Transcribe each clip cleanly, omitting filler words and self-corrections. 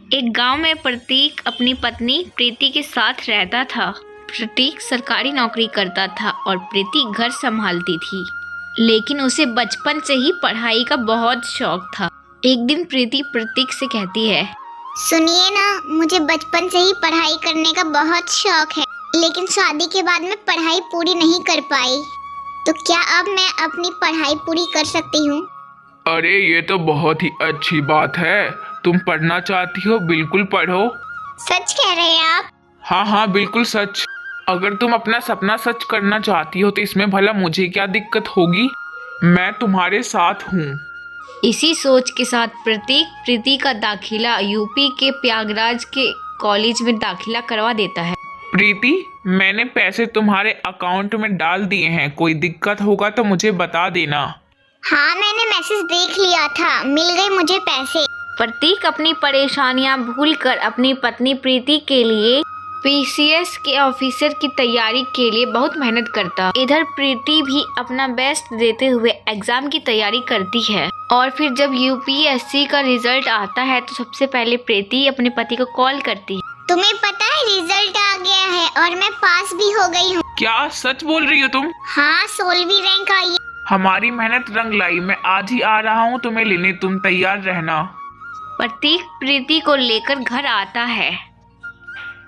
एक गांव में प्रतीक अपनी पत्नी प्रीति के साथ रहता था। प्रतीक सरकारी नौकरी करता था और प्रीति घर संभालती थी, लेकिन उसे बचपन से ही पढ़ाई का बहुत शौक था। एक दिन प्रीति प्रतीक से कहती है, सुनिए ना, मुझे बचपन से ही पढ़ाई करने का बहुत शौक है, लेकिन शादी के बाद मैं पढ़ाई पूरी नहीं कर पाई। तो क्या अब मैं अपनी पढ़ाई पूरी कर सकती हूँ? अरे ये तो बहुत ही अच्छी बात है। तुम पढ़ना चाहती हो, बिल्कुल पढ़ो। सच कह रहे हैं आप? हाँ हाँ, बिल्कुल सच। अगर तुम अपना सपना सच करना चाहती हो तो इसमें भला मुझे क्या दिक्कत होगी? मैं तुम्हारे साथ हूँ। इसी सोच के साथ प्रतीक प्रीति का दाखिला यूपी के प्रयागराज के कॉलेज में दाखिला करवा देता है। प्रीति, मैंने पैसे तुम्हारे अकाउंट में डाल दिए हैं, कोई दिक्कत होगा तो मुझे बता देना। हाँ, मैंने मैसेज देख लिया था, मिल गए मुझे पैसे। प्रतीक अपनी परेशानियां भूलकर अपनी पत्नी प्रीति के लिए पीसीएस के ऑफिसर की तैयारी के लिए बहुत मेहनत करता। इधर प्रीति भी अपना बेस्ट देते हुए एग्जाम की तैयारी करती है। और फिर जब यूपीएससी का रिजल्ट आता है तो सबसे पहले प्रीति अपने पति को कॉल करती है। तुम्हें पता है रिजल्ट आ गया है और मैं पास भी हो गई हूँ। क्या सच बोल रही हो तुम? हाँ, 16वीं रैंक आई है। हमारी मेहनत रंग लाई। मैं आज ही आ रहा हूँ तुम्हें लेने, तुम तैयार रहना। प्रतीक प्रीति को लेकर घर आता है।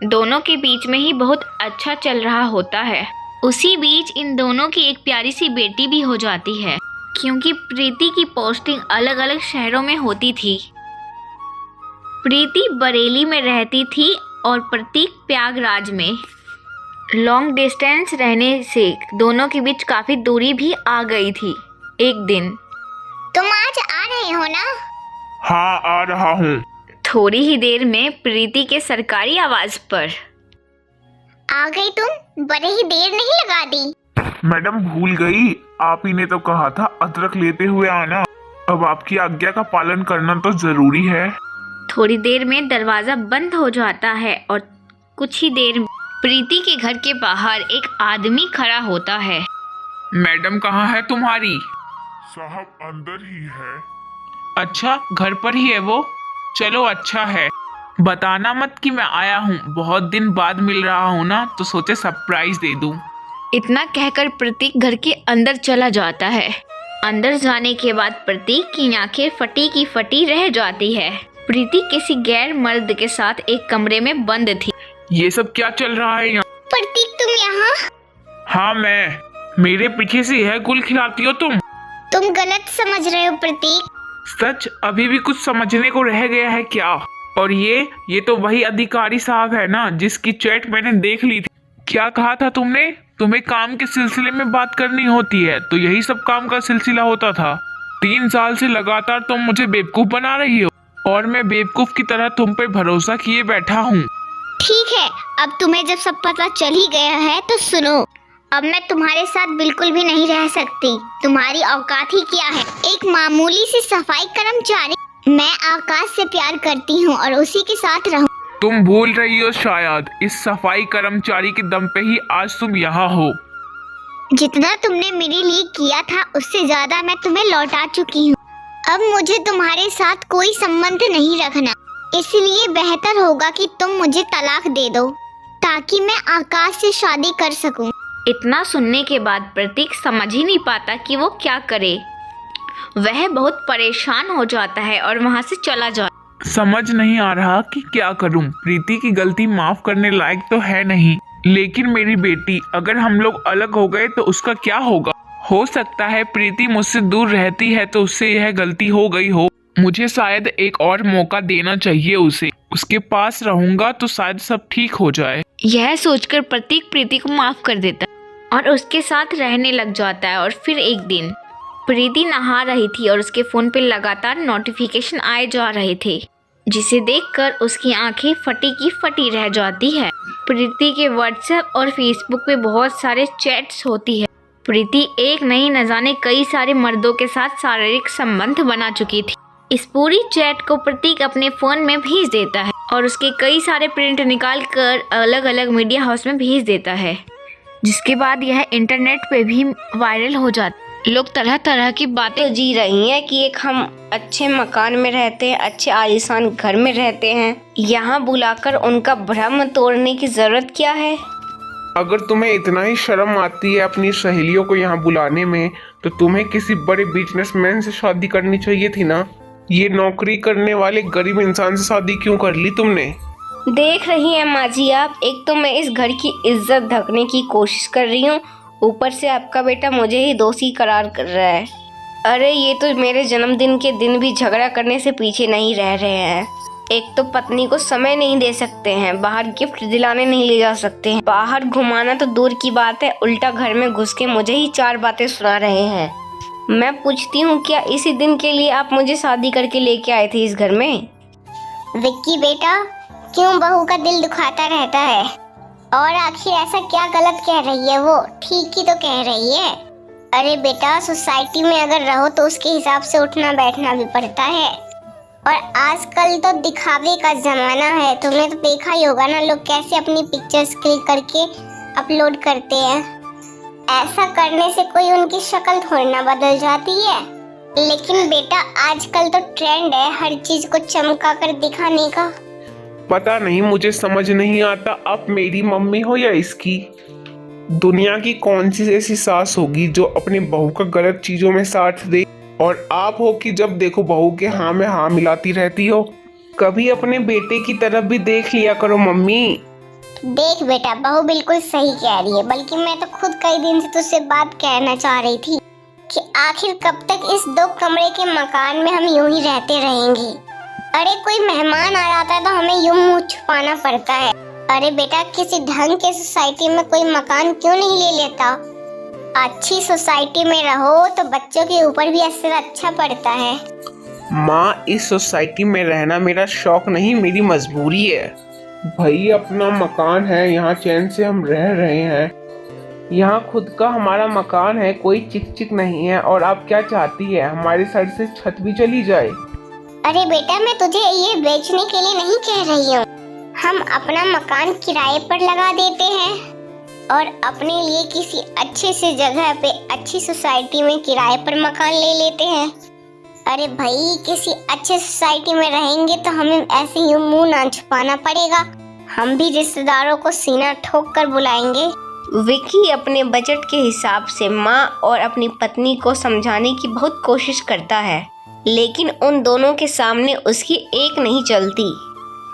दोनों के बीच में ही बहुत अच्छा चल रहा होता है। उसी बीच इन दोनों की एक प्यारी सी बेटी भी हो जाती है, क्योंकि प्रीति की पोस्टिंग अलग अलग शहरों में होती थी। प्रीति बरेली में रहती थी और प्रतीक प्रयागराज में। लॉन्ग डिस्टेंस रहने से दोनों के बीच काफी दूरी भी आ गई थी। एक दिन, तुम आज आ रहे हो ना? हाँ, आ रहा हूँ। थोड़ी ही देर में प्रीति के सरकारी आवाज पर, आ गई तुम? बड़े ही देर नहीं लगा दी। मैडम भूल गई, आप ही ने तो कहा था अदरक लेते हुए आना। अब आपकी आज्ञा का पालन करना तो जरूरी है। थोड़ी देर में दरवाजा बंद हो जाता है और कुछ ही देर प्रीति के घर के बाहर एक आदमी खड़ा होता है। मैडम कहाँ है तुम्हारी? साहब अंदर ही है। अच्छा, घर पर ही है वो? चलो अच्छा है। बताना मत कि मैं आया हूँ, बहुत दिन बाद मिल रहा हूँ ना, तो सोचे सरप्राइज दे दूँ। इतना कहकर प्रतीक घर के अंदर चला जाता है। अंदर जाने के बाद प्रतीक की आंखें फटी की फटी रह जाती है। प्रीति किसी गैर मर्द के साथ एक कमरे में बंद थी। ये सब क्या चल रहा है यहाँ? प्रतीक, तुम यहाँ? हाँ मैं। मेरे पीछे से यह गुल खिलाती हो तुम? तुम गलत समझ रहे हो प्रतीक। सच अभी भी कुछ समझने को रह गया है क्या? और ये तो वही अधिकारी साहब है ना, जिसकी चैट मैंने देख ली थी। क्या कहा था तुमने? तुम्हें काम के सिलसिले में बात करनी होती है, तो यही सब काम का सिलसिला होता था। 3 साल से लगातार तुम मुझे बेवकूफ बना रही हो और मैं बेवकूफ की तरह तुम पे भरोसा किए बैठा हूँ। ठीक है, अब तुम्हें जब सब पता चल ही गया है तो सुनो। अब मैं तुम्हारे साथ बिल्कुल भी नहीं रह सकती। तुम्हारी औकात ही क्या है? एक मामूली सी सफाई कर्मचारी। मैं आकाश से प्यार करती हूँ और उसी के साथ रहूँ। तुम भूल रही हो शायद, इस सफाई कर्मचारी के दम पे ही आज तुम यहाँ हो। जितना तुमने मेरे लिए किया था उससे ज्यादा मैं तुम्हें लौटा चुकी हूँ। अब मुझे तुम्हारे साथ कोई संबंध नहीं रखना, इसलिए बेहतर होगा कि तुम मुझे तलाक दे दो ताकि मैं आकाश से शादी कर सकूं। इतना सुनने के बाद प्रतीक समझ ही नहीं पाता कि वो क्या करे। वह बहुत परेशान हो जाता है और वहां से चला जाता। समझ नहीं आ रहा कि क्या करूं। प्रीति की गलती माफ करने लायक तो है नहीं, लेकिन मेरी बेटी, अगर हम लोग अलग हो गए तो उसका क्या होगा? हो सकता है प्रीति मुझसे दूर रहती है तो उससे यह गलती हो गई हो। मुझे शायद एक और मौका देना चाहिए उसे। उसके पास रहूंगा तो शायद सब ठीक हो जाए। यह सोचकर प्रतीक प्रीति को माफ कर देता है और उसके साथ रहने लग जाता है। और फिर एक दिन प्रीति नहा रही थी और उसके फोन पे लगातार नोटिफिकेशन आए जा रहे थे, जिसे देखकर उसकी आंखें फटी की फटी रह जाती है। प्रीति के व्हाट्सएप और फेसबुक पे बहुत सारे चैट्स होती है। प्रीति एक नहीं न जाने कई सारे मर्दों के साथ शारीरिक संबंध बना चुकी थी। इस पूरी चैट को प्रतीक अपने फोन में भेज देता है और उसके कई सारे प्रिंट निकाल कर अलग अलग मीडिया हाउस में भेज देता है, जिसके बाद यह इंटरनेट पे भी वायरल हो जाता है। लोग तरह तरह की बातें तो जी रही हैं कि एक हम अच्छे मकान में रहते हैं, अच्छे आलीशान घर में रहते हैं, यहाँ बुलाकर उनका भ्रम तोड़ने की जरूरत क्या है? अगर तुम्हें इतना ही शर्म आती है अपनी सहेलियों को यहाँ बुलाने में, तो तुम्हें किसी बड़े बिजनेसमैन से शादी करनी चाहिए थी ना। ये नौकरी करने वाले गरीब इंसान से शादी क्यों कर ली तुमने? देख रही हैं माँ जी आप, एक तो मैं इस घर की इज्जत ढकने की कोशिश कर रही हूँ, ऊपर से आपका बेटा मुझे ही दोषी करार कर रहा है। अरे ये तो मेरे जन्मदिन के दिन भी झगड़ा करने से पीछे नहीं रह रहे हैं। एक तो पत्नी को समय नहीं दे सकते हैं, बाहर गिफ्ट दिलाने नहीं ले जा सकते हैं, बाहर घुमाना तो दूर की बात है, उल्टा घर में घुस के मुझे ही 4 बातें सुना रहे हैं। मैं पूछती हूँ, क्या इसी दिन के लिए आप मुझे शादी करके लेके आए थे इस घर में? विक्की बेटा, क्यों बहू का दिल दुखाता रहता है? और आखिर ऐसा क्या गलत कह रही है वो? ठीक ही तो कह रही है। अरे बेटा, सोसाइटी में अगर रहो तो उसके हिसाब से उठना बैठना भी पड़ता है। और आजकल तो दिखावे का जमाना है, तुमने तो देखा ही होगा ना, लोग कैसे अपनी पिक्चर्स क्लिक करके अपलोड करते हैं। ऐसा करने से कोई उनकी शक्ल थोड़ी ना बदल जाती है। लेकिन बेटा, आजकल तो ट्रेंड है हर चीज को चमका कर दिखाने का। पता नहीं, मुझे समझ नहीं आता, आप मेरी मम्मी हो या इसकी। दुनिया की कौन सी ऐसी सास होगी जो अपनी बहू का गलत चीजों में साथ दे, और आप हो कि जब देखो बहू के हाँ में हाँ मिलाती रहती हो। कभी अपने बेटे की तरफ भी देख लिया करो मम्मी। देख बेटा, बहू बिल्कुल सही कह रही है, बल्कि मैं तो खुद कई दिन से तुझसे बात कहना चाह रही थी कि आखिर कब तक इस 2 कमरे के मकान में हम यूं ही रहते रहेंगे। अरे कोई मेहमान आ जाता है तो हमें यूं मुंह छुपाना पड़ता है। अरे बेटा, किसी ढंग के सोसाइटी में कोई मकान क्यों नहीं ले लेता? अच्छी सोसाइटी में रहो तो बच्चों के ऊपर भी असर अच्छा पड़ता है। माँ, इस सोसाइटी में रहना मेरा शौक नहीं, मेरी मजबूरी है। भाई अपना मकान है, यहाँ चैन से हम रह रहे हैं, यहाँ खुद का हमारा मकान है, कोई चिक चिक नहीं है। और आप क्या चाहती है, हमारे सर से छत भी चली जाए? अरे बेटा, मैं तुझे ये बेचने के लिए नहीं कह रही हूँ। हम अपना मकान किराए पर लगा देते हैं और अपने लिए किसी अच्छे से जगह पे अच्छी सोसाइटी में किराए पर मकान ले लेते हैं। अरे भाई, किसी अच्छे सोसाइटी में रहेंगे तो हमें ऐसे ही मुंह ना छुपाना पड़ेगा, हम भी रिश्तेदारों को सीना ठोक कर बुलाएंगे। विक्की अपने बजट के हिसाब से माँ और अपनी पत्नी को समझाने की बहुत कोशिश करता है, लेकिन उन दोनों के सामने उसकी एक नहीं चलती।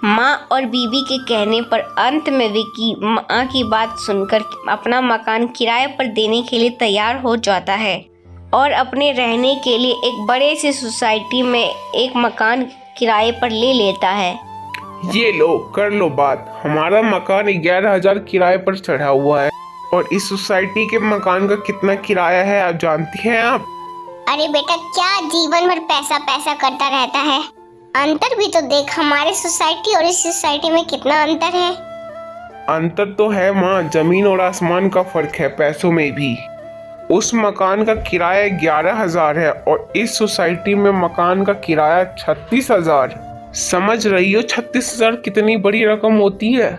माँ और बीवी के कहने पर अंत में विक्की माँ की बात सुनकर अपना मकान किराए पर देने के लिए तैयार हो जाता है और अपने रहने के लिए एक बड़े से सोसाइटी में एक मकान किराए पर ले लेता है। ये लो, कर लो बात। हमारा मकान 11,000 किराए पर चढ़ा हुआ है, और इस सोसाइटी के मकान का कितना किराया है आप जानती हैं आप? अरे बेटा, क्या जीवन भर पैसा पैसा करता रहता है? अंतर भी तो देख, हमारे सोसाइटी और इस सोसाइटी में कितना अंतर है। अंतर तो है माँ, जमीन और आसमान का फर्क है पैसों में भी। उस मकान का किराया 11,000 है और इस सोसाइटी में मकान का किराया 36,000। समझ रही हो 36,000 कितनी बड़ी रकम होती है?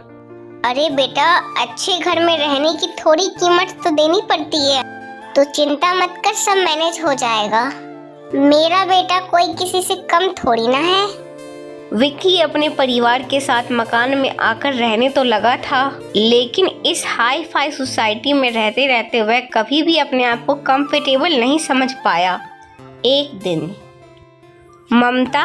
अरे बेटा, अच्छे घर में रहने की थोड़ी कीमत तो देनी पड़ती है, तो चिंता मत कर, सब मैनेज हो जाएगा। मेरा बेटा कोई किसी से कम थोड़ी ना है। विक्की अपने परिवार के साथ मकान में आकर रहने तो लगा था, लेकिन इस हाई फाई सोसाइटी में रहते रहते वह कभी भी अपने आप को कंफर्टेबल नहीं समझ पाया। एक दिन, ममता,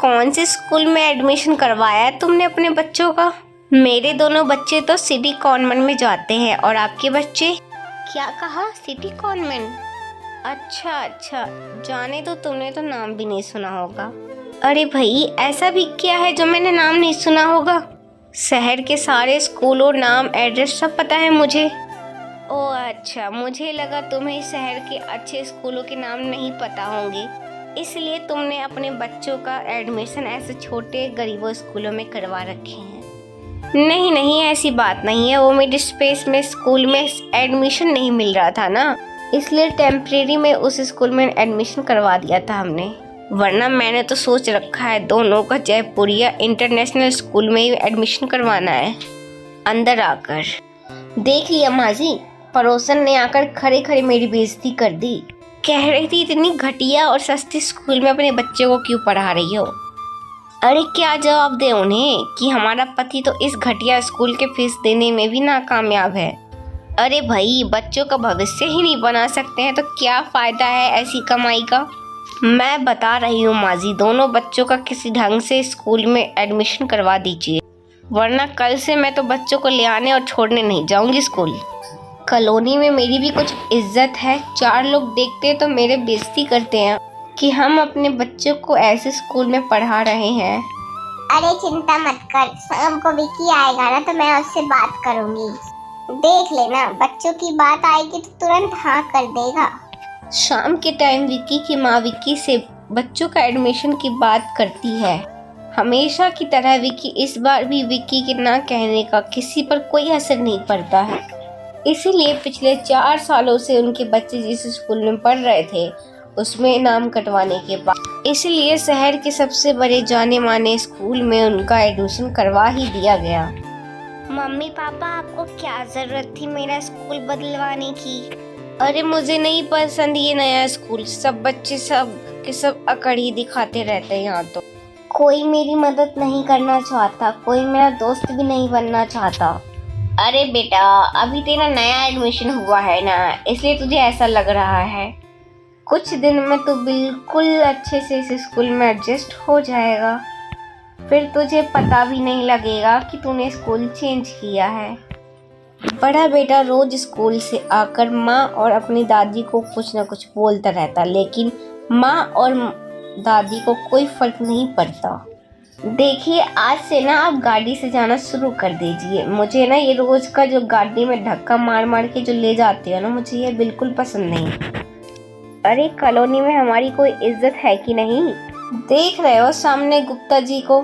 कौन से स्कूल में एडमिशन करवाया है तुमने अपने बच्चों का? मेरे दोनों बच्चे तो सिटी कॉन्वेंट में जाते हैं, और आपके बच्चे? क्या कहा, सिटी कॉन्वेंट? अच्छा, जाने तो तुमने तो नाम भी नहीं सुना होगा। अरे भाई, ऐसा भी क्या है जो मैंने नाम नहीं सुना होगा? शहर के सारे स्कूलों, नाम, एड्रेस सब पता है मुझे। ओह अच्छा, मुझे लगा तुम्हें शहर के अच्छे स्कूलों के नाम नहीं पता होंगे, इसलिए तुमने अपने बच्चों का एडमिशन ऐसे छोटे गरीबों स्कूलों में करवा रखे हैं। नहीं, ऐसी बात नहीं है, वो मिड स्पेस में स्कूल में एडमिशन नहीं मिल रहा था ना, इसलिए टेम्परेरी में उस स्कूल में एडमिशन करवा दिया था हमने, वरना मैंने तो सोच रखा है दोनों का जयपुरिया इंटरनेशनल स्कूल में ही एडमिशन करवाना है। अंदर आकर देख लिया माँ जी, पड़ोसन ने आकर खड़े खड़े मेरी बेइज्जती कर दी। कह रही थी इतनी घटिया और सस्ती स्कूल में अपने बच्चे को क्यों पढ़ा रही हो। अरे क्या जवाब दे उन्हें कि हमारा पति तो इस घटिया स्कूल के फीस देने में भी नाकामयाब है। अरे भाई, बच्चों का भविष्य ही नहीं बना सकते हैं तो क्या फ़ायदा है ऐसी कमाई का। मैं बता रही हूँ माजी, दोनों बच्चों का किसी ढंग से स्कूल में एडमिशन करवा दीजिए, वरना कल से मैं तो बच्चों को ले आने और छोड़ने नहीं जाऊँगी स्कूल। कॉलोनी में मेरी भी कुछ इज्जत है, 4 लोग देखते हैं तो मेरे बेइज्जती करते हैं कि हम अपने बच्चों को ऐसे स्कूल में पढ़ा रहे हैं। अरे चिंता मत कर, शाम को विकी आएगा ना तो मैं उससे बात करूंगी। देख लेना, बच्चों की बात आएगी तो तुरंत हाँ कर देगा। शाम के टाइम विक्की की माँ विक्की से बच्चों का एडमिशन की बात करती है। हमेशा की तरह विक्की इस बार भी विक्की के ना कहने का किसी पर कोई असर नहीं पड़ता है। इसीलिए पिछले 4 सालों से उनके बच्चे जिस स्कूल में पढ़ रहे थे उसमें नाम कटवाने के बाद इसलिए शहर के सबसे बड़े जाने माने स्कूल में उनका एडमिशन करवा ही दिया गया। मम्मी पापा, आपको क्या जरूरत थी मेरा स्कूल बदलवाने की? अरे मुझे नहीं पसंद ये नया स्कूल, सब बच्चे सब के सब अकड़ ही दिखाते रहते हैं यहाँ तो। कोई मेरी मदद नहीं करना चाहता, कोई मेरा दोस्त भी नहीं बनना चाहता। अरे बेटा, अभी तेरा नया एडमिशन हुआ है ना, इसलिए तुझे ऐसा लग रहा है। कुछ दिन में तो बिल्कुल अच्छे से इस स्कूल में एडजस्ट हो जाएगा, फिर तुझे पता भी नहीं लगेगा कि तूने स्कूल चेंज किया है। बड़ा बेटा रोज स्कूल से आकर माँ और अपनी दादी को कुछ न कुछ बोलता रहता, लेकिन माँ और दादी को कोई फर्क नहीं पड़ता। देखिए, आज से ना आप गाड़ी से जाना शुरू कर दीजिए। मुझे ना ये रोज का जो गाड़ी में धक्का मार मार के जो ले जाते हो ना, मुझे ये बिल्कुल पसंद नहीं। अरे कॉलोनी में हमारी कोई इज्जत है कि नहीं? देख रहे हो सामने गुप्ता जी को,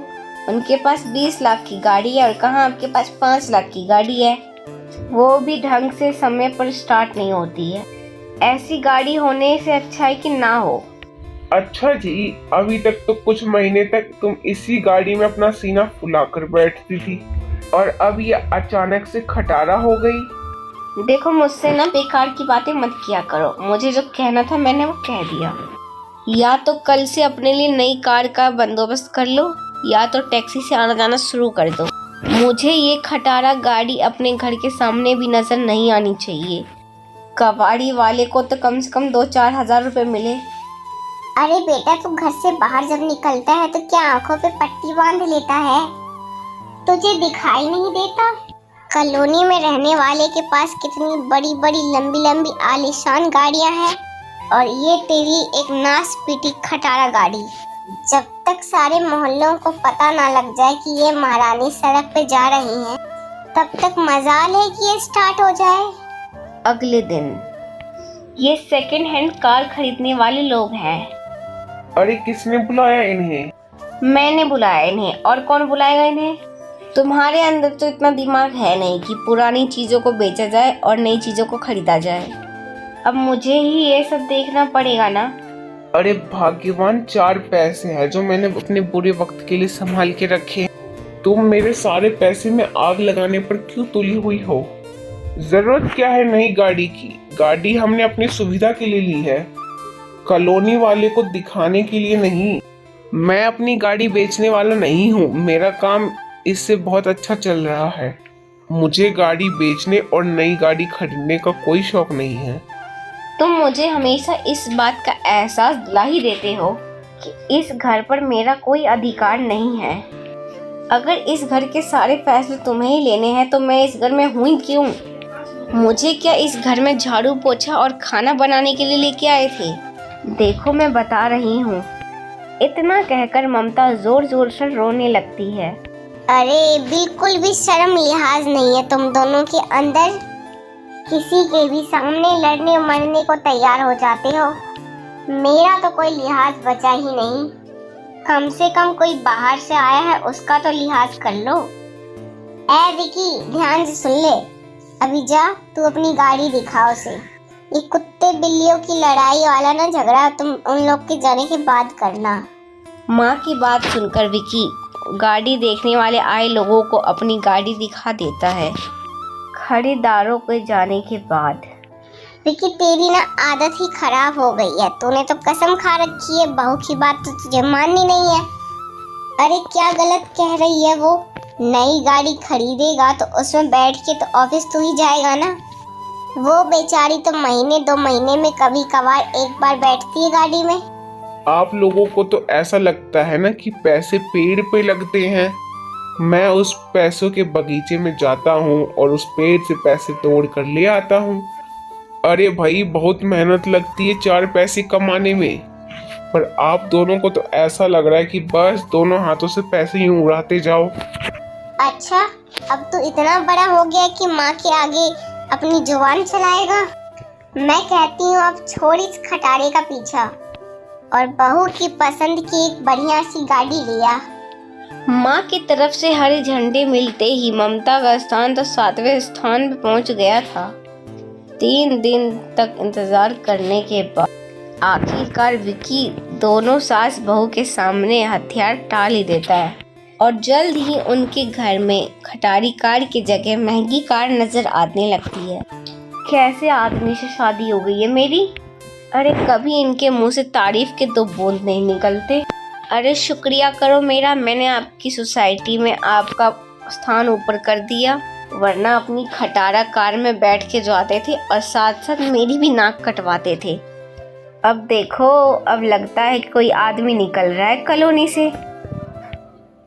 उनके पास 20 लाख की गाड़ी है और कहाँ आपके पास 5 लाख की गाड़ी है, वो भी ढंग से समय पर स्टार्ट नहीं होती है। ऐसी गाड़ी होने से अच्छा है कि ना हो। अच्छा जी, अभी तक तो कुछ महीने तक तुम इसी गाड़ी में अपना सीना फुलाकर बैठती थी और अब ये अचानक से खटारा हो गई। देखो, मुझसे ना बेकार की बातें मत किया करो। मुझे जो कहना था मैंने वो कह दिया। या तो कल से अपने लिए नई कार का बंदोबस्त कर लो या तो टैक्सी से आना जाना शुरू कर दो। मुझे ये खटारा गाड़ी अपने घर के सामने भी नजर नहीं आनी चाहिए। कबाड़ी वाले को तो कम से कम 2-4 हज़ार रुपए मिले। अरे बेटा, तू घर से बाहर जब निकलता है तो क्या आंखों पे पट्टी बांध लेता है? तुझे दिखाई नहीं देता? कॉलोनी में रहने वाले के पास कितनी बड़ी बड़ी लंबी लंबी आलीशान गाड़ियां हैं और ये तेरी एक नाश पीटी खटारा गाड़ी। जब तक सारे मोहल्लों को पता ना लग जाए कि ये महारानी सड़क पे जा रही हैं, तब तक मजाल है कि ये स्टार्ट हो जाए। अगले दिन ये सेकंड हैंड कार खरीदने वाले लोग हैं। अरे किसने बुलाया इन्हें? मैंने बुलाया इन्हें, और कौन बुलाएगा इन्हें? तुम्हारे अंदर तो इतना दिमाग है नहीं कि पुरानी चीज़ों को बेचा जाए और नई चीज़ों को खरीदा जाए। अब मुझे ही ये सब देखना पड़ेगा ना। अरे भाग्यवान 4 पैसे हैं जो मैंने अपने बुरे वक्त के लिए संभाल के रखे। तुम मेरे सारे पैसे में आग लगाने पर क्यों तुली हुई हो? जरूरत क्या है नई गाड़ी की? गाड़ी हमने अपनी सुविधा के लिए ली है, कॉलोनी वाले को दिखाने के लिए नहीं। मैं अपनी गाड़ी बेचने वाला नहीं हूँ, मेरा काम इससे बहुत अच्छा चल रहा है। मुझे गाड़ी बेचने और नई गाड़ी खरीदने का कोई शौक नहीं है। तुम मुझे हमेशा इस बात का एहसास दिला ही देते हो कि इस घर पर मेरा कोई अधिकार नहीं है। अगर इस घर के सारे फैसले तुम्हें ही लेने हैं तो मैं इस घर में हूँ ही क्यों? मुझे क्या इस घर में झाड़ू पोछा और खाना बनाने के लिए लेके आए थे? देखो, मैं बता रही हूँ। इतना कहकर ममता जोर जोर से रोने लगती है। अरे बिल्कुल भी शर्म लिहाज नहीं है तुम दोनों के अंदर। किसी के भी सामने लड़ने मरने को तैयार हो जाते हो। मेरा तो कोई लिहाज बचा ही नहीं। कम से कम कोई बाहर से आया है उसका तो लिहाज कर लो। ऐ विकी, ध्यान से सुन ले। अभी जा, तू अपनी गाड़ी दिखा उसे। ये कुत्ते बिल्लियों की लड़ाई वाला ना झगड़ा तुम उन लोग के जाने के बाद करना। माँ की बात सुनकर विकी गाड़ी देखने वाले आए लोगों को अपनी गाड़ी दिखा देता है। खरीदारों के जाने के बाद विकी तेरी ना आदत ही खराब हो गई है। तूने तो कसम खा रखी है, बहू की बात तो तुझे माननी नहीं है। अरे क्या गलत कह रही है वो? नई गाड़ी खरीदेगा तो उसमें बैठ के तो ऑफिस तू ही जाएगा ना। वो बेचारी तो महीने 2 महीने में कभी कभार एक बार बैठती है गाड़ी में। आप लोगों को तो ऐसा लगता है ना कि पैसे पेड़ पे लगते हैं। मैं उस पैसों के बगीचे में जाता हूँ और उस पेड़ से पैसे तोड़ कर ले आता हूँ। अरे भाई, बहुत मेहनत लगती है 4 पैसे कमाने में, पर आप दोनों को तो ऐसा लग रहा है कि बस दोनों हाथों से पैसे यूं उड़ाते जाओ। अच्छा, अब तू इतना बड़ा हो गया कि माँ के आगे अपनी जुबान चलाएगा। मैं कहती हूँ अब छोड़ इस खटारे का पीछा और बहू की पसंद की एक बढ़िया सी गाड़ी लिया। माँ की तरफ से हरे झंडे मिलते ही ममता का स्थान तो 7वें स्थान पे पहुंच गया था। 3 दिन तक इंतजार करने के बाद आखिरकार विकी दोनों सास बहू के सामने हथियार टाल ही देता है और जल्द ही उनके घर में खटारी कार की जगह महंगी कार नजर आने लगती है। कैसे आदमी से शादी हो गई है मेरी। अरे कभी इनके मुंह से तारीफ के 2 बूंद नहीं निकलते। अरे शुक्रिया करो मेरा, मैंने आपकी सोसाइटी में आपका स्थान ऊपर कर दिया, वरना अपनी खटारा कार में बैठ के जाते थे और साथ साथ मेरी भी नाक कटवाते थे। अब देखो, अब लगता है कि कोई आदमी निकल रहा है कॉलोनी से।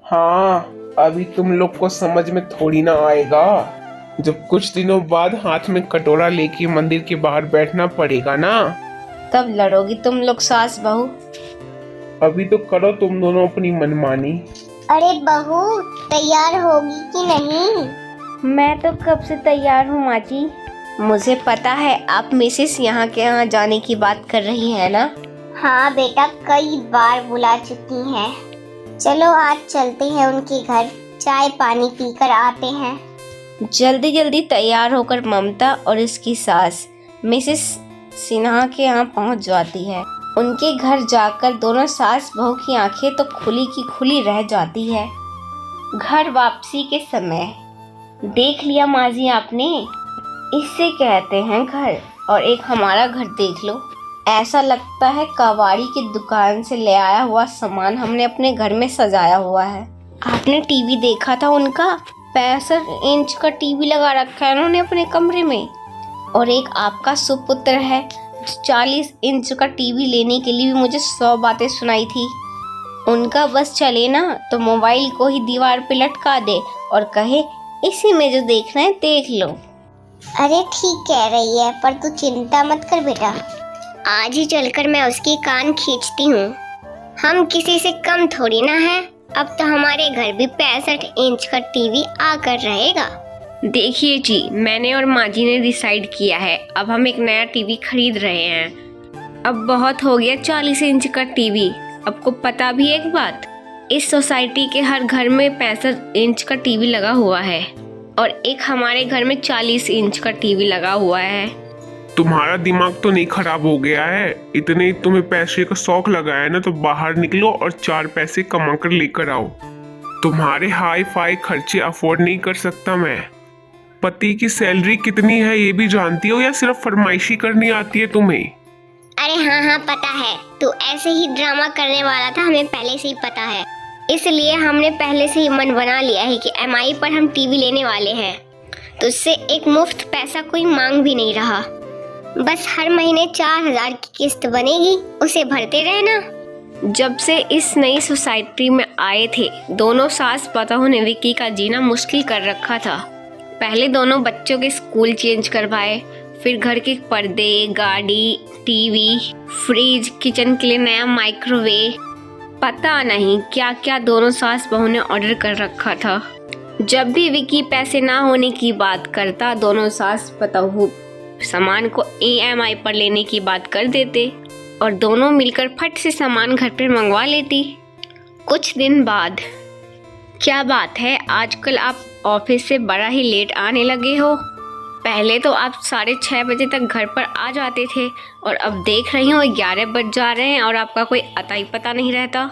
हाँ, अभी तुम लोग को समझ में थोड़ी ना आएगा। जब कुछ दिनों बाद हाथ में कटोरा लेके मंदिर के बाहर बैठना पड़ेगा ना, तब लड़ोगी तुम लोग सास बहू। अभी तो करो तुम दोनों अपनी मनमानी। अरे बहू, तैयार होगी कि नहीं? मैं तो कब से तैयार हूँ माँ जी। मुझे पता है आप मिसेस यहाँ के यहाँ जाने की बात कर रही है ना। हाँ बेटा, कई बार बुला चुकी हैं। चलो आज चलते हैं उनके घर, चाय पानी पीकर आते हैं। जल्दी जल्दी तैयार होकर ममता और इसकी सास मिसेस सिन्हा के यहाँ पहुँच जाती है। उनके घर जाकर दोनों सास बहू की आंखें तो खुली की खुली रह जाती है। घर वापसी के समय, देख लिया माँ जी आपने, इससे कहते हैं घर, और एक हमारा घर देख लो। ऐसा लगता है कबाड़ी की दुकान से ले आया हुआ सामान हमने अपने घर में सजाया हुआ है। आपने टीवी देखा था उनका? 65 इंच का टीवी लगा रखा है उन्होंने अपने कमरे में। और एक आपका सुपुत्र है, 40 इंच का टीवी लेने के लिए भी मुझे 100 बातें सुनाई थी। उनका बस चले ना तो मोबाइल को ही दीवार पे लटका दे और कहे इसी में जो देखना है देख लो। अरे ठीक कह रही है, पर तू चिंता मत कर बेटा, आज ही चलकर मैं उसकी कान खींचती हूँ। हम किसी से कम थोड़ी ना है। अब तो हमारे घर भी 65 इंच का टीवी आकर रहेगा। देखिए जी, मैंने और माँ जी ने डिसाइड किया है, अब हम एक नया टीवी खरीद रहे हैं। अब बहुत हो गया 40 इंच का टीवी। आपको पता भी एक बात, इस सोसाइटी के हर घर में 65 इंच का टीवी लगा हुआ है और एक हमारे घर में 40 इंच का टीवी लगा हुआ है। तुम्हारा दिमाग तो नहीं खराब हो गया है? इतने तुम्हें पैसे का शौक लगा है ना, तो बाहर निकलो और 4 पैसे कमा कर लेकर आओ। तुम्हारे हाई फाई खर्चे अफोर्ड नहीं कर सकता मैं। पति की सैलरी कितनी है ये भी जानती हो या सिर्फ फरमाइशी करनी आती है तुम्हें? अरे हाँ हाँ पता है, तू ऐसे ही ड्रामा करने वाला था, हमें पहले से ही पता है। इसलिए हमने पहले से ही मन बना लिया है कि एमआई पर हम टीवी लेने वाले हैं। तो उससे एक मुफ्त पैसा कोई मांग भी नहीं रहा। बस हर महीने 4000 की किस्त बनेगी, उसे भरते रहना। जब से इस नई सोसाइटी में आए थे, दोनों सास बहू ने विकी का जीना मुश्किल कर रखा था। पहले दोनों बच्चों के स्कूल चेंज करवाए, फिर घर के पर्दे, गाड़ी, टीवी, फ्रिज, किचन के लिए नया माइक्रोवेव, पता नहीं क्या क्या दोनों सास बहू ने ऑर्डर कर रखा था। जब भी विकी पैसे ना होने की बात करता, दोनों सास बहू सामान को EMI पर लेने की बात कर देते और दोनों मिलकर फट से सामान घर पर मंगवा लेती। कुछ दिन बाद, क्या बात है आजकल आप ऑफिस से बड़ा ही लेट आने लगे हो? पहले तो आप 6:30 बजे तक घर पर आ जाते थे और अब देख रही हूँ 11 बज जा रहे हैं और आपका कोई अता ही पता नहीं रहता।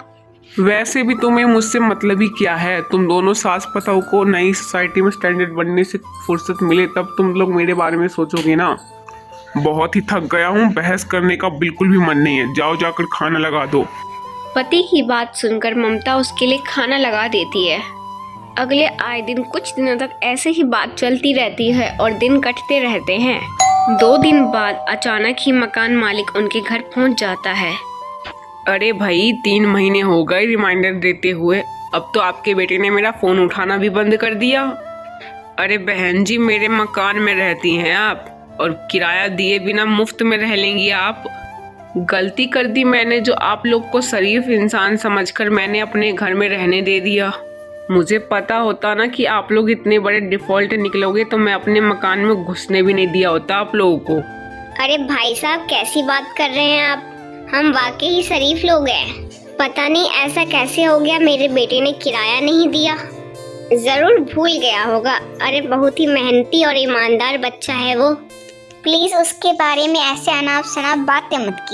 वैसे भी तुम्हें मुझसे मतलब ही क्या है? तुम दोनों सास बहू को नई सोसाइटी में स्टैंडर्ड बनने से फुर्सत मिले तब तुम लोग मेरे बारे में सोचोगे ना। बहुत ही थक गया हूँ, बहस करने का बिल्कुल भी मन नहीं है। जाओ जाकर खाना लगा दो। पति की बात सुनकर ममता उसके लिए खाना लगा देती है। अगले आए दिन कुछ दिनों तक ऐसे ही बात चलती रहती है और दिन कटते रहते हैं। 2 दिन बाद अचानक ही मकान मालिक उनके घर पहुंच जाता है। अरे भाई 3 महीने हो गए रिमाइंडर देते हुए, अब तो आपके बेटे ने मेरा फ़ोन उठाना भी बंद कर दिया। अरे बहन जी, मेरे मकान में रहती हैं आप और किराया दिए बिना मुफ्त में रह लेंगी आप। गलती कर दी मैंने, जो आप लोग को शरीफ इंसान समझकर मैंने अपने घर में रहने दे दिया। मुझे पता होता ना कि आप लोग इतने बड़े डिफ़ॉल्ट निकलोगे तो मैं अपने मकान में घुसने भी नहीं दिया होता आप लोगों को। अरे भाई साहब, कैसी बात कर रहे हैं आप? हम वाकई ही शरीफ लोग हैं। पता नहीं ऐसा कैसे हो गया, मेरे बेटे ने किराया नहीं दिया। जरूर भूल गया होगा। अरे बहुत ही मेहनती और ईमानदार बच्चा है वो। प्लीज उसके बारे में ऐसे अनाप शनाप बातें मत की।